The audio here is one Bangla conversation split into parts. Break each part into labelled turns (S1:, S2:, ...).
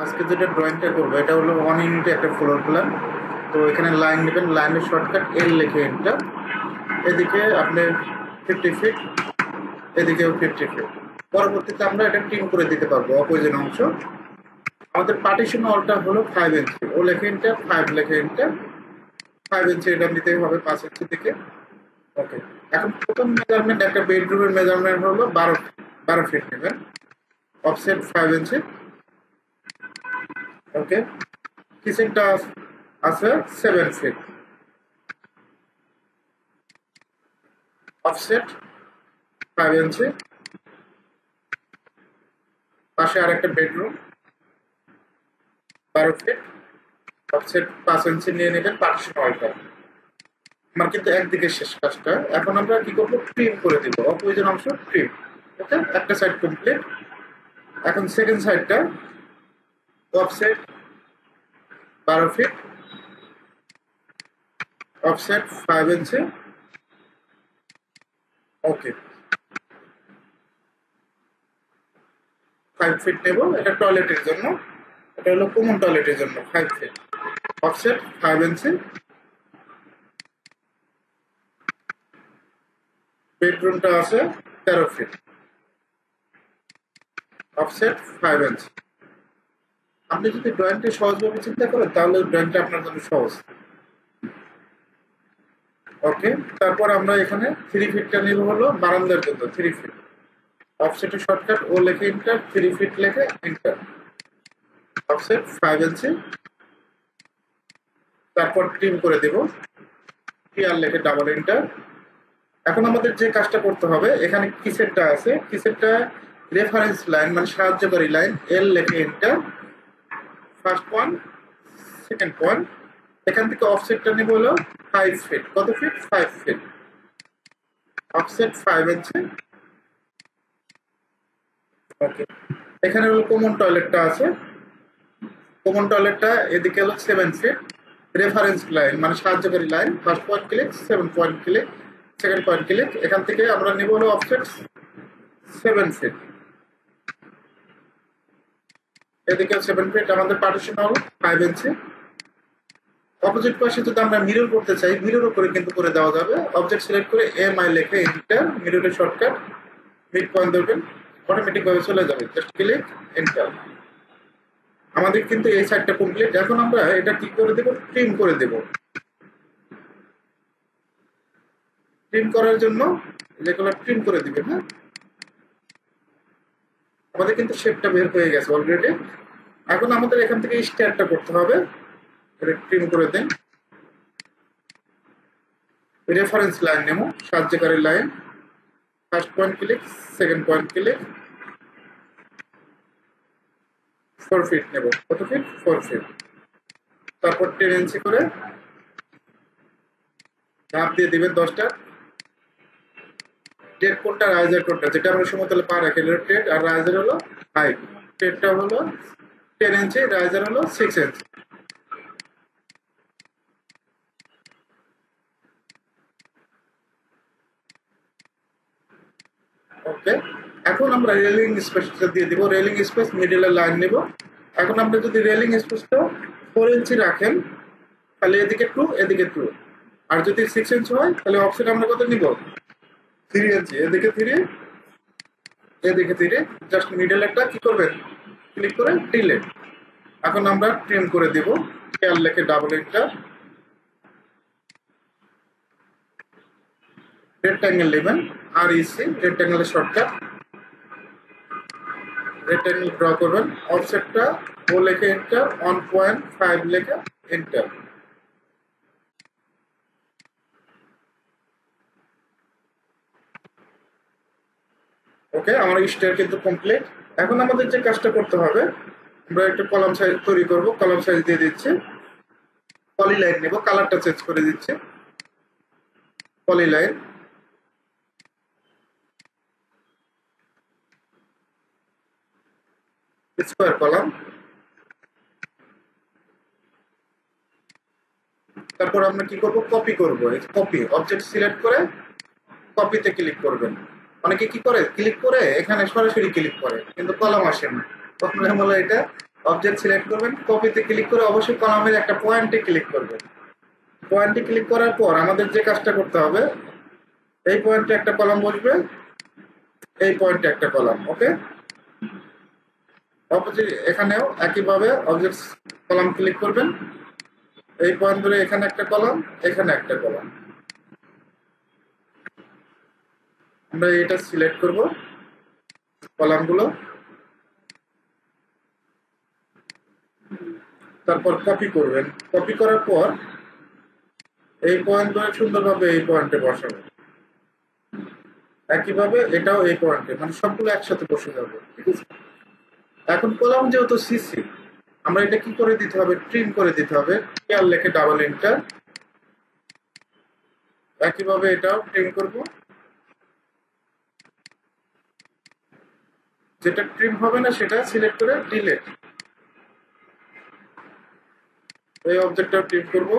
S1: আজকে যেটা ড্রয়িংটা করবো এটা হলো 1 ইউনিটে একটা ফ্লোর প্ল্যান। তো এখানে লাইন নেবেন, লাইনের শর্টকাট এল লিখে এন্টার। এদিকে আপনি 50 ফিট, এদিকেও 50 ফিট। পরবর্তীতে আমরা এটা ট্রিম করে দিতে পারবো অপোজিট অংশ। আমাদের পার্টিশন ওয়ালটা হলো 5 ইঞ্চি, ও লেখে এন্টার, 5 লেখে এন্টার। 5 ইঞ্চি এটা নিতে হবে 5 ইঞ্চি থেকে। ওকে, এখন প্রথম মেজারমেন্ট একটা বেডরুমের মেজারমেন্ট হলো 12 ফিট নেবেন, অফসেট 5 ইঞ্চি। ওকে, কিচেনটা আছে 7 ফিট, অফসেট 5 ইঞ্চি। পাশে আরেকটা বেডরুম 12 ফিট, অফসেট 5 ইঞ্চি নিয়ে নেবেন পার্টিশন ওয়ালটা। আমার কিন্তু একদিকে শেষ কাজটা। এখন আমরা কি করবো, ট্রিম করে দিব অপোজিট অংশ, ট্রিম। ওকে, একটা সাইড কমপ্লিট। এখন সেকেন্ড সাইডটা অফসেট 12 ফিট, অফসেট 5 ইঞ্চি। ওকে, 5 ফিট নেব, এটা টয়লেটের জন্য, এটা হলো কমন টয়লেটের জন্য 5 ফিট, অফসেট 5 ইঞ্চি। বেডরুমটা আছে 13 ফিট, অফসেট 5 ইঞ্চি। আপনি যদি ড্রয়িংটা সহজভাবে চিন্তা করেন তাহলে ড্রয়িংটা আপনার জন্য সহজ। ওকে, তারপর আমরা এখানে 3 ফিটটা নিব হলো বারান্দার জন্য 3 ফিট, অফসেটের শর্টকাট ও লেখে এন্টার, 3 ফিট লেখে এন্টার, অফসেট 5 ইঞ্চি। তারপর ট্রিম করে দেব, টিআর লেখে ডাবল এন্টার। এখন আমাদের যে কাজটা করতে হবে, এখানে কিসেরটা আছে, কিসেরটা রেফারেন্স লাইন মানে সাহায্যকারী লাইন, এল লেখে enter, first point, second point. এখান থেকে অফসেটটা নেব হলো 5 ফিট, কত ফিট, 5 ফিট, অফসেট 5 ইঞ্চি। ওকে, এখানে হলো কমন টয়লেটটা আছে, কমন টয়লেটটা এদিকে হলো 7 ফিট, রেফারেন্স লাইন মানে সাহায্যকারী লাইন, first point click, 7 point click, second point click. এখান থেকে আমরা নেব হলো অফসেট 7 ফিট, এদিকে 7 ফিট। আমাদের পার্টিশন হলো 5 ইঞ্চি। অপোজিট পাশে যদি আমরা মিরর করতে চাই, মিররও করে কিন্তু করে দেওয়া যাবে। অবজেক্ট সিলেক্ট করে এম আই লেখে এন্টার, মিররের শর্টকাট মিড পয়েন্ট দেবেন, অটোমেটিক ভাবে চলে যাবে, জাস্ট ক্লিক এন্টার। আমাদের কিন্তু এই সাইডটা কমপ্লিট। এখন আমরা এটা কি করে দেব, ট্রিম করে দেব। ট্রিম করার জন্য যেগুলো ট্রিম করে দিবেন, হ্যাঁ, আমাদের কিন্তু শেপটা বের হয়ে গেছে অলরেডি। এখন আমাদের এখান থেকে স্টারটা করতে হবে, এটা ট্রিম করে দেন। রেফারেন্স লাইন নেব, সাহায্যকারী লাইন, first point click, second point click, 4 feet নেব, কত ফিট, 4 ফিট। তারপর 10 ইঞ্চি করে ধাপ দিয়ে দিবেন 10টা। টেড কোনটা, রাইজার কোনটা, যেটা আমরা সমতলে পা রাখি টেড, আর রাইজার হলো হাইট। টেডটা হলো 10 ইঞ্চি, রাইজার হলো 6 ইঞ্চি। ওকে, এখন আমরা রেলিং স্পেসটা দিয়ে দিব, রেলিং স্পেস মিডলে লাইন নিব। এখন আপনি যদি রেলিং স্পেসটা 4 ইঞ্চি রাখেন তাহলে এদিকে 2, এদিকে 2। আর যদি 6 ইঞ্চি হয় তাহলে অফসেট আমরা কত নিব, 3 ইঞ্চি, এদিকে 3, এদিকে 3। জাস্ট মিডল একটা কি করবেন, ক্লিক করে ডিলিট। এখন আমরা ট্রিম করে দিব, খেয়াল লেখে ডাবল এন্টার, রেক্ট্যাঙ্গেল নেবেন, আর ইসি রেক্ট্যাঙ্গেলের শর্টকাট, রেক্ট্যাঙ্গেল ড্র করবেন। অফসেটটা ও লেখে এন্টার, 1.5 লেখে এন্টার। ওকে, আমার স্টার কিন্তু কমপ্লিট। এখন আমাদের যে কাজটা করতে হবে, আমরা একটা কলাম সাইজ তৈরি করব, কলাম সাইজ দিয়ে দিচ্ছি, পলি লাইন নেব, কালারটা চেঞ্জ করে দিচ্ছি, পলি লাইন, স্কোয়ার কলাম। তারপর আমরা কি করব, কপি করব। কপি অবজেক্ট সিলেক্ট করে কপিতে ক্লিক করবেন। অনেকে কি করে, ক্লিক করে এখানে সরাসরি ক্লিক করে কিন্তু কলাম আসে না, তখন বলে এটা অবজেক্ট সিলেক্ট করবেন, কপিতে ক্লিক করে অবশ্যই কলামের একটা পয়েন্টে ক্লিক করবেন। পয়েন্টে ক্লিক করার পর আমাদের যে কাজটা করতে হবে, এই পয়েন্টে একটা কলাম বসবে, এই পয়েন্টে একটা কলাম। ওকে, অপোজিট এখানেও একইভাবে অবজেক্ট কলাম ক্লিক করবেন, এই পয়েন্ট ধরে এখানে একটা কলাম, এখানে একটা কলাম। আমরা এটা সিলেক্ট করব কলামগুলো, তারপর কপি করবেন। কপি করার পর এই পয়েন্ট ধরে সুন্দরভাবে এই পয়েন্টে বসাবেন। একইভাবে এটাও এই পয়েন্টে, মানে সবগুলো একসাথে বসে যাবে। ঠিক আছে, এখন কলাম যেহেতু সিসি, আমরা এটা কি করে দিতে হবে, ট্রিম করে দিতে হবে। আর লেখে ডাবল এন্টার, একইভাবে এটাও ট্রিম করব। যেটা ট্রিম হবে না সেটা সিলেক্ট করে ডিলিট, এই অবজেক্টটাও ট্রিম করব।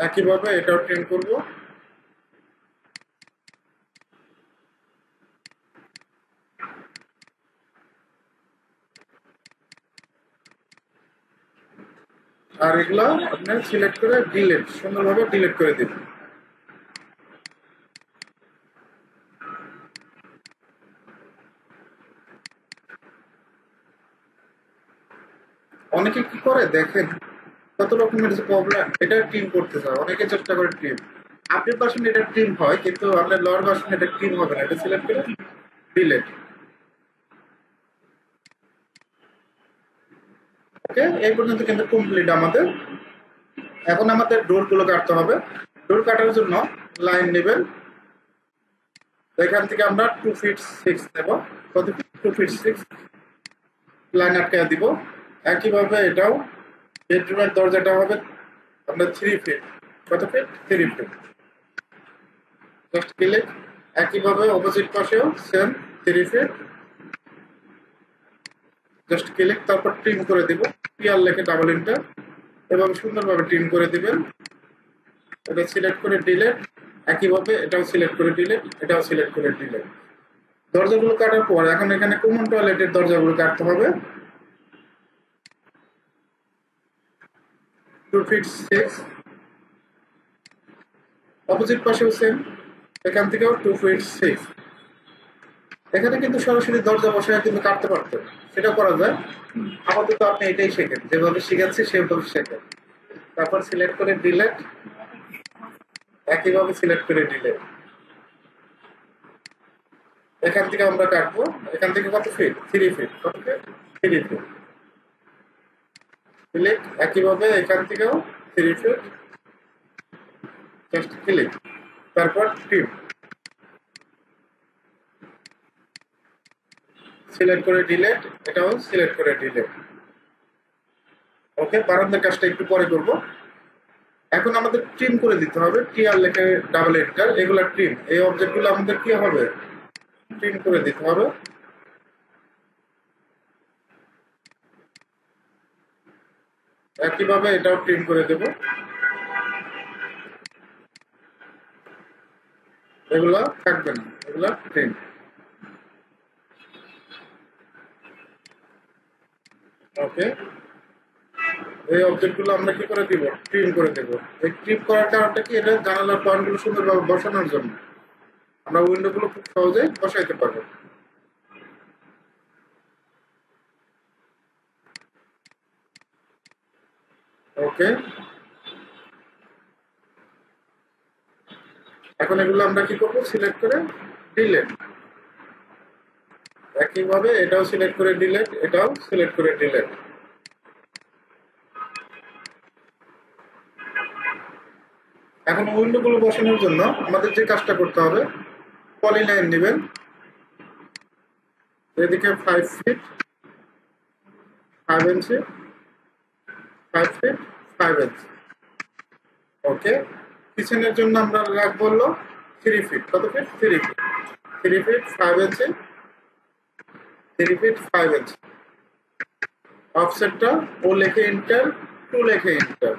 S1: একইভাবে এটাও ট্রিম করব। আর এগুলো আপনার সিলেক্ট করে ডিলিট, সুন্দরভাবে ডিলিট করে দিবেন। অনেকে কি করে দেখেন, কত রকমের যে প্রবলেম, এটা ট্রিম করতে চায়, অনেকে চেষ্টা করে ট্রিম। আপডেট ভার্সন এটা ট্রিম হয়, কিন্তু আপনার লোয়ার ভার্সন এটা ট্রিম হবে না। এটা সিলেক্ট করে ডিলিট। ওকে, এই পর্যন্ত কিন্তু কমপ্লিট আমাদের। এখন আমাদের ডোর গুলো কাটতে হবে। ডোর কাটার জন্য লাইন নেবেন, এখান থেকে আমরা 2 ফিট 6 নেব। কত ফিট? 2 ফিট 6 লাইন আটকে দিব। একইভাবে এটাও বেডরুমের দরজাটা হবে আপনার 3 ফিট। কত ফিট? 3 ফিট। Just click. একইভাবে অপোজিট পাশেও সেম 3 ফিট। জাস্ট ক্লিক, তারপর ট্রিম করে দিব। পিআর লেখে ডাবল এন্টার এবং সুন্দরভাবে ট্রিম করে দিবেন। এটা সিলেক্ট করে ডিলিট, একইভাবে এটাও সিলেক্ট করে ডিলিট, এটাও সিলেক্ট করে ডিলিট। দরজাগুলো কাটার পর এখন এখানে কমন টয়লেটের দরজাগুলো কাটতে হবে। 2 ফিট 6, অপোজিট পাশেও সেম, এখান থেকেও 2 ফিট 6। এখানে কিন্তু সরাসরি দরজা বসায় কিন্তু কাটতে পারতেন, সেটা করা যায়। আপাতত আপনি এটাই শেখেন, যেভাবে শিখাচ্ছি সেভাবে শেখেন। তারপর সিলেক্ট করে ডিলিট, একইভাবে সিলেক্ট করে ডিলিট। এখান থেকে আমরা কাটবো, এখান থেকে কত ফিট? 3 ফিট। কত ফিট? 3 ফিট। ক্লিক, একইভাবে এখান থেকেও 3 ফিট। জাস্ট ক্লিক, তারপর ট্রিম, সিলেক্ট করে ডিলিট, এটাও সিলেক্ট করে ডিলিট। ওকে, বারান্দার কাজটা একটু পরে করব। এখন আমাদের ট্রিম করে দিতে হবে। টিআর লেখে ডাবল এন্টার, এগুলা ট্রিম, এই অবজেক্টগুলো আমাদের কি হবে, ট্রিম করে দিতে হবে। একইভাবে এটাও ট্রিম করে দেব। এগুলা থাকবে না, এগুলা ট্রিম। ওকে, এই অবজেক্টগুলো আমরা কি করে দিব, ট্রিম করে দেব। এই ট্রিম করার কারণটা কি, এটা জানালার পয়েন্টগুলো সুন্দরভাবে বসানোর জন্য। আমরা উইন্ডোগুলো খুব সহজে বসাইতে পারবো। ওকে, এখন এগুলো আমরা কি করব, সিলেক্ট করে ডিলিট। একইভাবে এটাও সিলেক্ট করে ডিলিট, এটাও সিলেক্ট করে ডিলিট। এখন উইন্ডোগুলো বসানোর জন্য আমাদের যে কাজটা করতে হবে, পলিলাইন নেবেন, এদিকে 5 ফিট 5 ইঞ্চি, 5 ফিট 5 ইঞ্চি। ওকে, কিচেনের জন্য আমরা রাখবো হলো 3 ফিট। কত ফিট? 3 ফিট। 3 ফিট 5 ইঞ্চি, 3 ফিট 5 ইঞ্চি। অফসেটটা ও লেখে এন্টার, 2 লেখে এন্টার।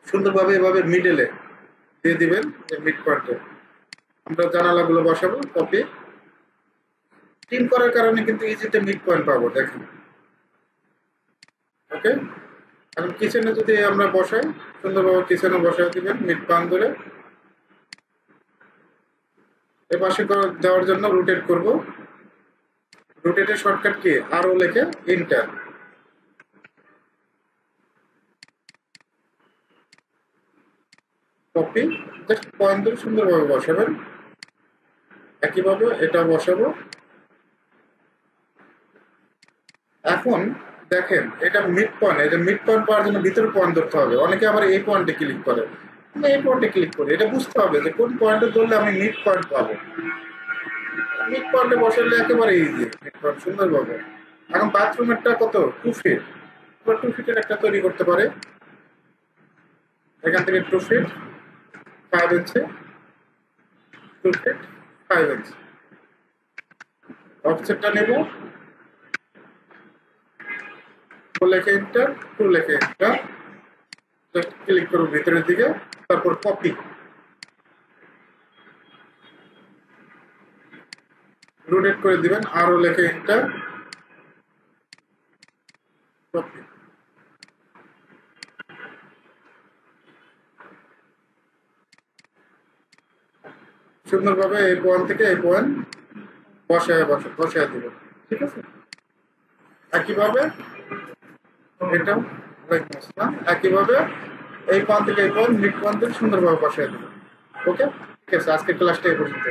S1: সুন্দরভাবে এভাবে মিডলে দিয়ে দিবেন, যে মিড পয়েন্টে আমরা জানালাগুলো বসাবো। কপি টিম করার কারণে কিন্তু ইজিতে মিড পয়েন্ট পাবো, দেখেন। ওকে, এখন কিচেনে যদি আমরা বসাই, সুন্দরভাবে কিচেনে বসাই দিবেন মিড পয়েন্ট ধরে। এ পাশে দেওয়ার জন্য রোটেট করব। রোটেটের শর্টকাট কি, আরও লেখে ইন্টার। কপি, জাস্ট পয়েন্ট ধরে সুন্দরভাবে বসাবেন। একইভাবে এটা বসাবো। এখন দেখেন এটা মিড পয়েন্ট, এটা মিড পয়েন্ট পাওয়ার জন্য ভিতরে পয়েন্ট ধরতে হবে। অনেকে আবার এই পয়েন্টে ক্লিক করে, আমি এই পয়েন্টে ক্লিক করি। এটা বুঝতে হবে যে কোন পয়েন্টে ধরলে আমি মিড পয়েন্ট পাবো। মিড পয়েন্টে বসালে একেবারে ইজি, মিড পয়েন্ট সুন্দরভাবে। এখন বাথরুমেরটা কত, 2 ফিট। 2 ফিটের একটা তৈরি করতে পারে। এখান থেকে 2 ফিট 5 ইঞ্চি, 2 ফিট 5 ইঞ্চি অফসেটটা নেব। 4 লেখে এন্টার, 2 লেখে এন্টার, জাস্ট ক্লিক করব ভিতরের দিকে, তারপর কপি, রোটেট করে দিবেন, আরও লেখে এন্টার, কপি। সুন্দরভাবে এই পয়েন্ট থেকে এই পয়েন্ট বসায় দিবেন, ঠিক আছে। একইভাবে এটাও একইভাবে এই পয়েন্ট থেকে এই পয়েন্ট মিড পয়েন্ট থেকে সুন্দরভাবে বসায় দিবেন। ওকে, ঠিক আছে, আজকের ক্লাসটা এই পর্যন্ত।